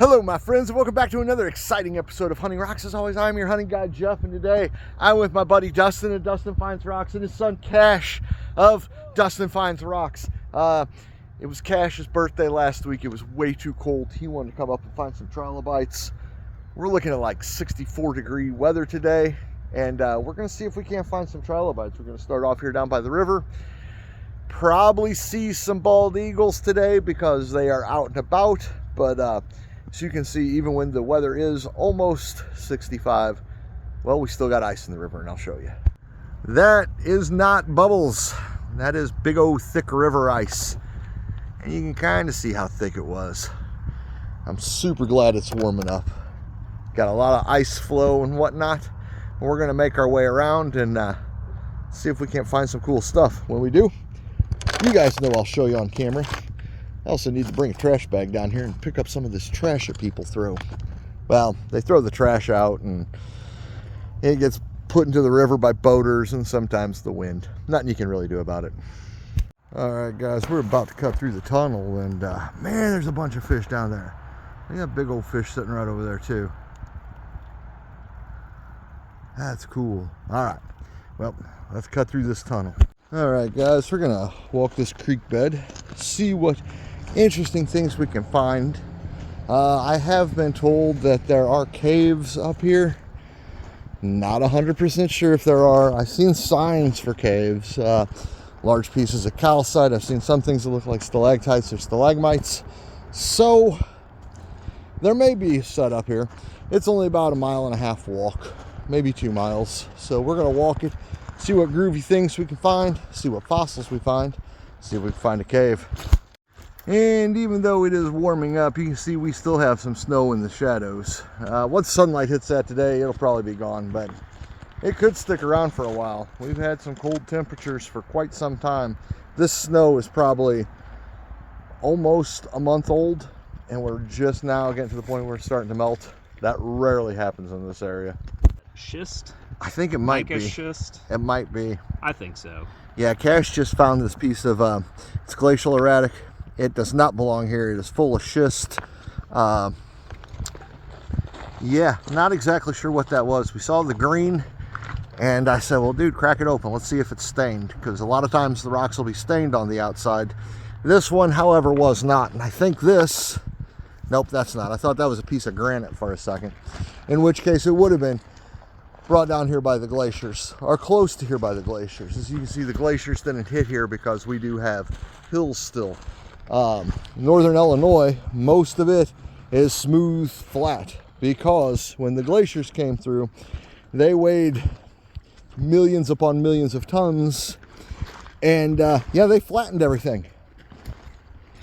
Hello my friends, and welcome back to another exciting episode of Hunting Rocks. As always, I'm your hunting guide Jeff, and today I'm with my buddy Dustin of Dustin Finds Rocks and his son Cash of Dustin Finds Rocks. It was Cash's birthday last week. It was way too cold. He wanted to come up and find some trilobites. We're looking at like 64-degree weather today, and we're going to see if we can't find some trilobites. We're going to start off here down by the river. Probably see some bald eagles today because they are out and about, but as you can see, even when the weather is almost 65, well, we still got ice in the river, and I'll show you. That is not bubbles. That is big old thick river ice. And you can kind of see how thick it was. I'm super glad it's warming up. Got a lot of ice flow and whatnot. And we're going to make our way around and see if we can't find some cool stuff. When we do, you guys know I'll show you on camera. I also need to bring a trash bag down here and pick up some of this trash that people throw. Well, they throw the trash out and it gets put into the river by boaters and sometimes the wind. Nothing you can really do about it. All right, guys, we're about to cut through the tunnel, and man, there's a bunch of fish down there. They got big old fish sitting right over there too. That's cool. All right, well, let's cut through this tunnel. All right, guys, we're gonna walk this creek bed, see what interesting things we can find. I have been told that there are caves up here. Not 100% sure if there are. I've seen signs for caves, large pieces of calcite. I've seen some things that look like stalactites or stalagmites. So there may be a set up here. It's only about 1.5 mile walk, maybe 2 miles. So we're gonna walk it, see what groovy things we can find, see what fossils we find, see if we can find a cave. And even though it is warming up, you can see we still have some snow in the shadows. Once sunlight hits that today, it'll probably be gone, but it could stick around for a while. We've had some cold temperatures for quite some time. This snow is probably almost a month old, and we're just now getting to the point where it's starting to melt. That rarely happens in this area. Schist? I think it might be. Schist? It might be. I think so. Yeah, Cash just found this piece of, it's glacial erratic. It does not belong here. It is full of schist. Yeah, not exactly sure what that was. We saw the green, and I said, well, dude, crack it open. Let's see if it's stained, because a lot of times the rocks will be stained on the outside. This one, however, was not. And I think this, nope, that's not. I thought that was a piece of granite for a second, in which case it would have been brought down here by the glaciers, or close to here by the glaciers. As you can see, the glaciers didn't hit here because we do have hills still. Northern Illinois, most of it is smooth, flat, because when the glaciers came through, they weighed millions upon millions of tons, and yeah, they flattened everything,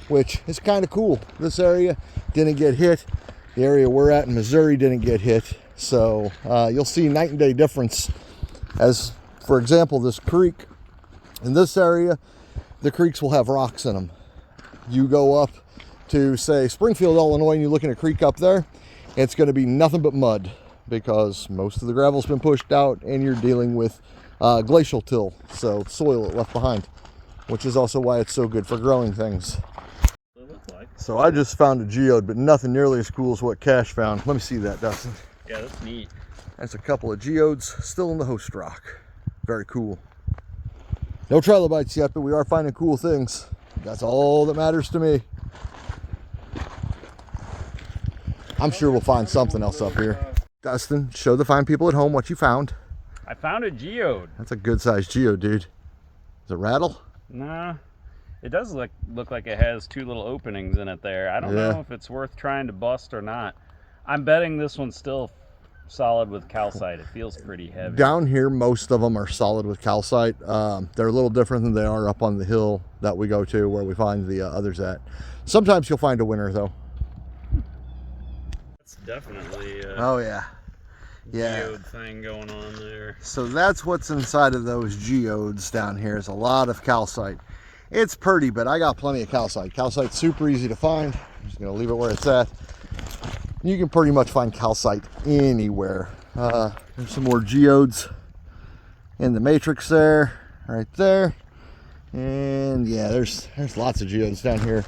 which is kind of cool. This area didn't get hit. The area we're at in Missouri didn't get hit. So you'll see night and day difference. As for example, this creek in this area, the creeks will have rocks in them. You go up to, say, Springfield, Illinois, and you look at a creek up there, it's going to be nothing but mud because most of the gravel's been pushed out, and you're dealing with glacial till, so soil it left behind, which is also why it's so good for growing things. So I just found a geode, but nothing nearly as cool as what Cash found. Let me see that, Dustin. Yeah, that's neat. That's a couple of geodes still in the host rock. Very cool. No trilobites yet, but we are finding cool things. That's all that matters to me. I'm sure we'll find something else up here. Dustin, show the fine people at home what you found. I found a geode. That's a good sized geode, dude. Does it rattle? Nah. It does look like it has 2 little openings in it there. I don't know if it's worth trying to bust or not. I'm betting this one's still solid with calcite. It feels pretty heavy. Down here, most of them are solid with calcite. They're a little different than they are up on the hill that we go to where we find the others at. Sometimes you'll find a winner, though. That's definitely oh yeah, geode thing going on there. So that's what's inside of those geodes down here, is a lot of calcite. It's pretty, but I got plenty of calcite. Calcite's super easy to find. I'm just gonna leave it where it's at. You can pretty much find calcite anywhere. There's some more geodes in the matrix there, right there. And yeah, there's lots of geodes down here.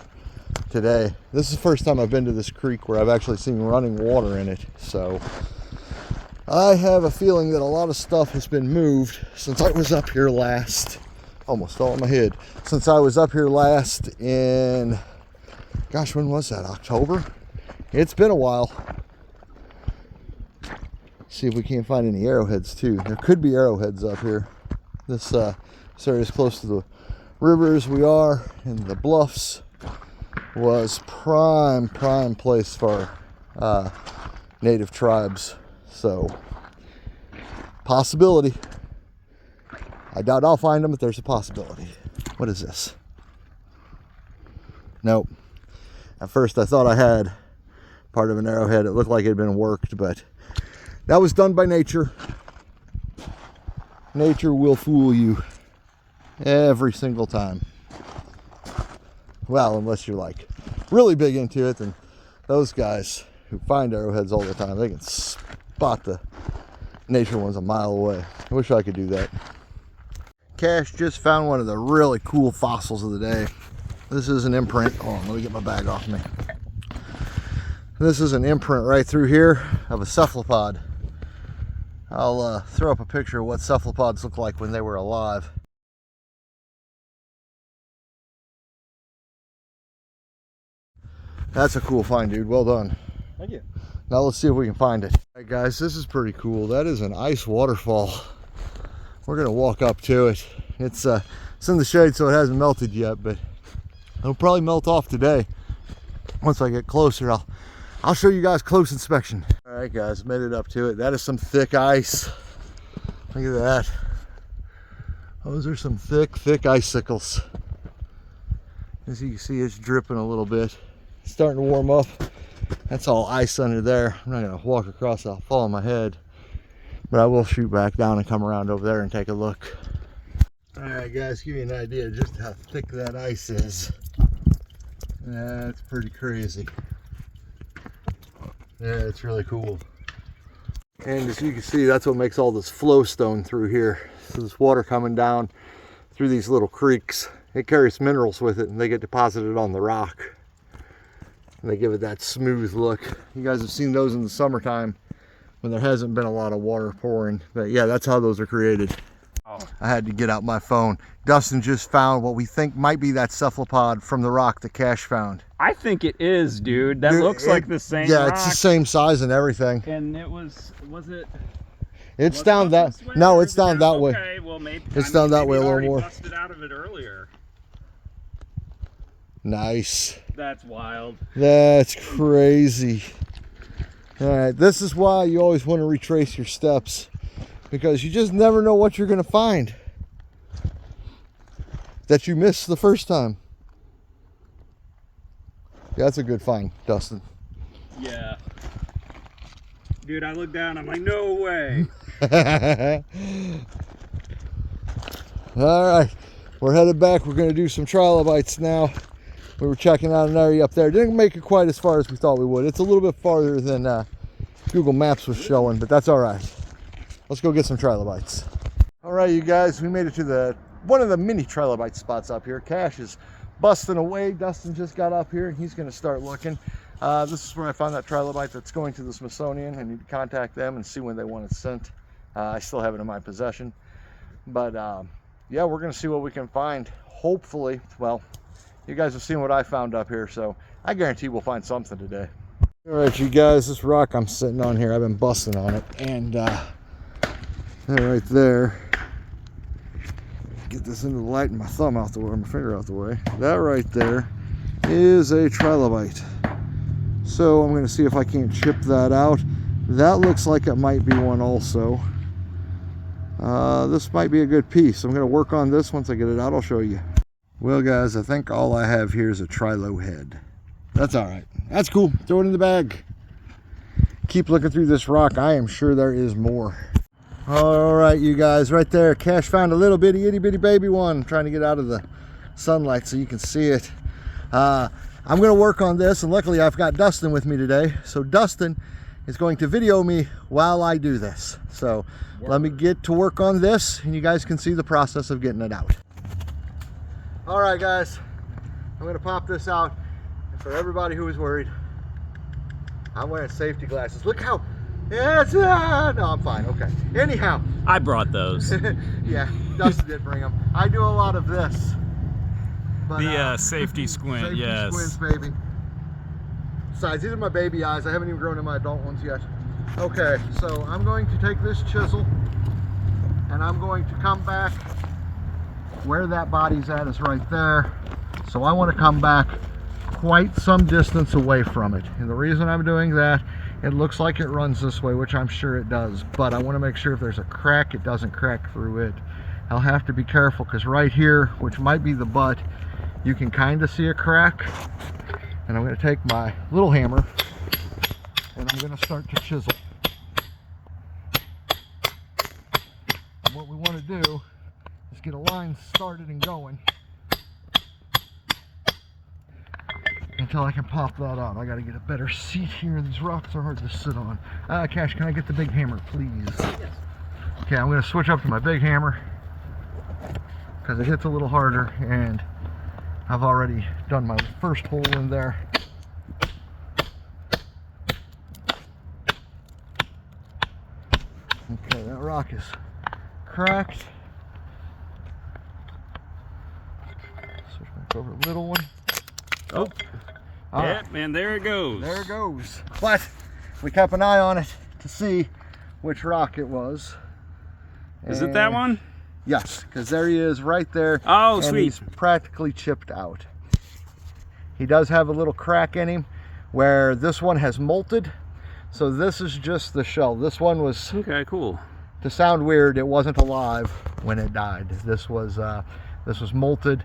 today. This is the first time I've been to this creek where I've actually seen running water in it. So I have a feeling that a lot of stuff has been moved since I was up here last. Almost fell on my head. Since I was up here last in, gosh, when was that? October? It's been a while. See if we can't find any arrowheads too. There could be arrowheads up here. This area is close to the rivers we are, and the bluffs was prime place for native tribes. So possibility. I doubt I'll find them, but there's a possibility. What is this? Nope. At first I thought I had part of an arrowhead. It looked like it had been worked, but that was done by nature. Nature will fool you every single time. Well, unless you're like really big into it, then those guys who find arrowheads all the time, they can spot the nature ones a mile away. I wish I could do that. Cash just found one of the really cool fossils of the day. This is an imprint. Hold on, let me get my bag off me. This is an imprint right through here of a cephalopod. I'll throw up a picture of what cephalopods look like when they were alive. That's a cool find, dude. Well done. Thank you. Now let's see if we can find it. All right, guys, this is pretty cool. That is an ice waterfall. We're gonna walk up to it. It's in the shade, so it hasn't melted yet, but it'll probably melt off today. Once I get closer, I'll show you guys close inspection. All right, guys, made it up to it. That is some thick ice. Look at that. Those are some thick icicles. As you can see, it's dripping a little bit. It's starting to warm up. That's all ice under there. I'm not gonna walk across, I'll fall on my head. But I will shoot back down and come around over there and take a look. All right, guys, give you an idea of just how thick that ice is. That's pretty crazy. Yeah, it's really cool. And as you can see, that's what makes all this flow stone through here. So this water coming down through these little creeks, it carries minerals with it, and they get deposited on the rock. And they give it that smooth look. You guys have seen those in the summertime when there hasn't been a lot of water pouring. But yeah, that's how those are created. Oh. I had to get out my phone. Dustin just found what we think might be that cephalopod from the rock that Cash found. I think it is, dude. That looks like the same rock. It's the same size and everything. And it was it? It's down that, no, it's down that way. Okay, well maybe it's down that way a little more. Busted out of it earlier. Nice. That's wild. That's crazy. All right, this is why you always want to retrace your steps, because you just never know what you're going to find that you missed the first time. Yeah, that's a good find, Dustin. Yeah. Dude, I looked down, I'm like, no way. All right, we're headed back. We're going to do some trilobites now. We were checking out an area up there. Didn't make it quite as far as we thought we would. It's a little bit farther than Google Maps was showing, but that's all right. Let's go get some trilobites. All right, you guys, we made it to one of the mini trilobite spots up here. Cash is busting away. Dustin just got up here and he's going to start looking. This is where I found that trilobite that's going to the Smithsonian. I need to contact them and see when they want it sent. I still have it in my possession, but yeah, we're going to see what we can find. Hopefully, well, you guys have seen what I found up here, so I guarantee we'll find something today. All right, you guys, this rock I'm sitting on here, I've been busting on it, and right there, get this into the light and my thumb out the way, my finger out the way. That right there is a trilobite. So I'm going to see if I can't chip that out. That looks like it might be one also. This might be a good piece. I'm going to work on this. Once I get it out, I'll show you. Well, guys, I think all I have here is a trilo head. That's all right. That's cool. Throw it in the bag. Keep looking through this rock. I am sure there is more. All right, you guys, right there, Cash found a little bitty itty bitty baby one. I'm trying to get out of the sunlight so you can see it. I'm going to work on this, and luckily I've got Dustin with me today. So Dustin is going to video me while I do this. So let me get to work on this, and you guys can see the process of getting it out. All right, guys, I'm going to pop this out. For everybody who was worried, I'm wearing safety glasses. Look how, yes, no, I'm fine, okay. Anyhow. I brought those. Yeah, Dustin did bring them. I do a lot of this. But, the safety squint, safety yes. squints, baby. Besides, these are my baby eyes. I haven't even grown in my adult ones yet. Okay, so I'm going to take this chisel and I'm going to come back. Where that body's at is right there. So I want to come back quite some distance away from it. And the reason I'm doing that, it looks like it runs this way, which I'm sure it does, but I want to make sure if there's a crack, it doesn't crack through it. I'll have to be careful because right here, which might be the butt, you can kind of see a crack. And I'm going to take my little hammer and I'm going to start to chisel. And what we want to do is get a line started and going until I can pop that out. I got to get a better seat here. These rocks are hard to sit on. Cash, can I get the big hammer, please? Yes. Okay, I'm going to switch up to my big hammer because it hits a little harder, and I've already done my first hole in there. Okay, that rock is cracked. Switch back over to the little one. Oh, yeah, and there it goes. There it goes. But we kept an eye on it to see which rock it was. Is it that one? Yes, because there he is right there. Oh, and sweet. He's practically chipped out. He does have a little crack in him where this one has molted. So this is just the shell. This one was, okay, cool. To sound weird, it wasn't alive when it died. This was molted,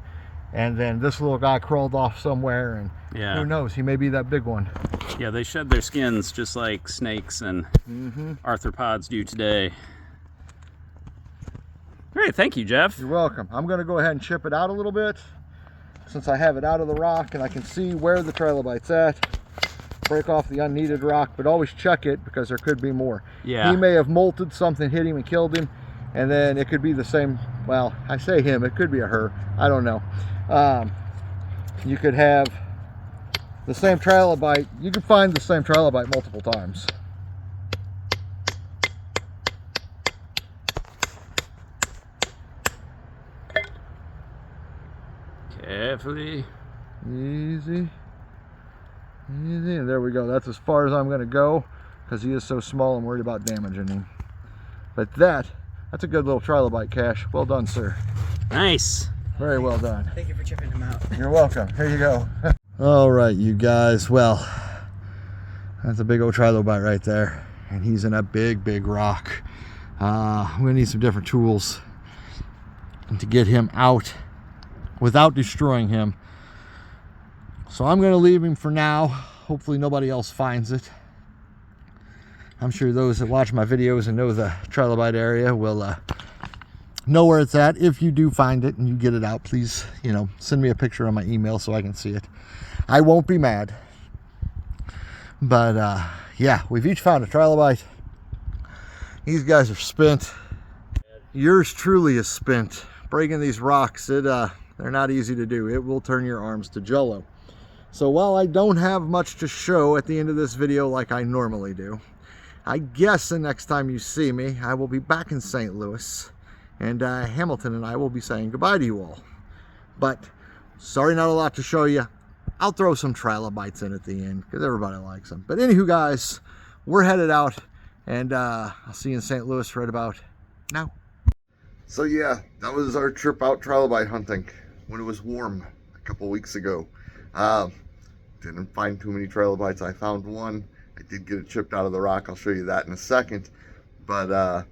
and then this little guy crawled off somewhere, and yeah, who knows, he may be that big one. Yeah, they shed their skins just like snakes and arthropods do today. Great, thank you, Jeff. You're welcome. I'm going to go ahead and chip it out a little bit since I have it out of the rock and I can see where the trilobite's at. Break off the unneeded rock, but always check it because there could be more. Yeah. He may have molted, something hit him and killed him, and then it could be the same. Well, I say him, it could be a her. I don't know. You could have the same trilobite. You can find the same trilobite multiple times. Carefully. Easy. Easy. And there we go. That's as far as I'm going to go because he is so small. I'm worried about damaging him. But that's a good little trilobite, Cash. Well done, sir. Nice. Very well done. Thank you for chipping him out. You're welcome. Here you go. All right, you guys. Well, that's a big old trilobite right there. And he's in a big, big rock. I'm going to need some different tools to get him out without destroying him. So I'm going to leave him for now. Hopefully nobody else finds it. I'm sure those that watch my videos and know the trilobite area will know where it's at. If you do find it and you get it out, please, send me a picture on my email so I can see it. I won't be mad. But yeah, we've each found a trilobite. These guys are spent. Yours truly is spent. Breaking these rocks, they're not easy to do. It will turn your arms to jello. So while I don't have much to show at the end of this video like I normally do, I guess the next time you see me, I will be back in St. Louis, and Hamilton and I will be saying goodbye to you all. But sorry, not a lot to show you. I'll throw some trilobites in at the end because everybody likes them. But anywho, guys, we're headed out, and I'll see you in St. Louis right about now. So yeah, that was our trip out trilobite hunting when it was warm a couple weeks ago. Didn't find too many trilobites. I found one. I did get it chipped out of the rock. I'll show you that in a second. But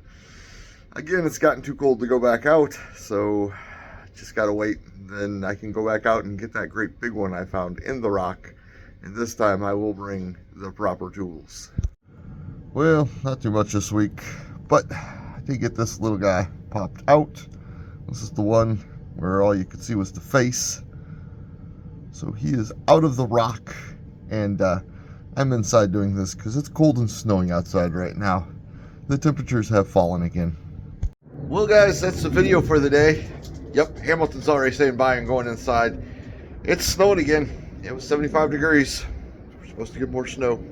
again, it's gotten too cold to go back out, so just gotta wait. Then I can go back out and get that great big one I found in the rock. And this time I will bring the proper tools. Well, not too much this week, but I did get this little guy popped out. This is the one where all you could see was the face. So he is out of the rock, and I'm inside doing this because it's cold and snowing outside right now. The temperatures have fallen again. Well guys, that's the video for the day. Yep, Hamilton's already saying bye and going inside. It's snowing again. It was 75 degrees. We're supposed to get more snow.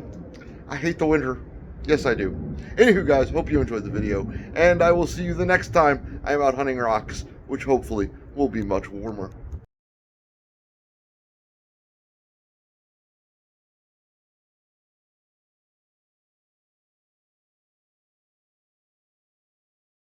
I hate the winter. Yes, I do. Anywho, guys, hope you enjoyed the video, and I will see you the next time I am out hunting rocks, which hopefully will be much warmer.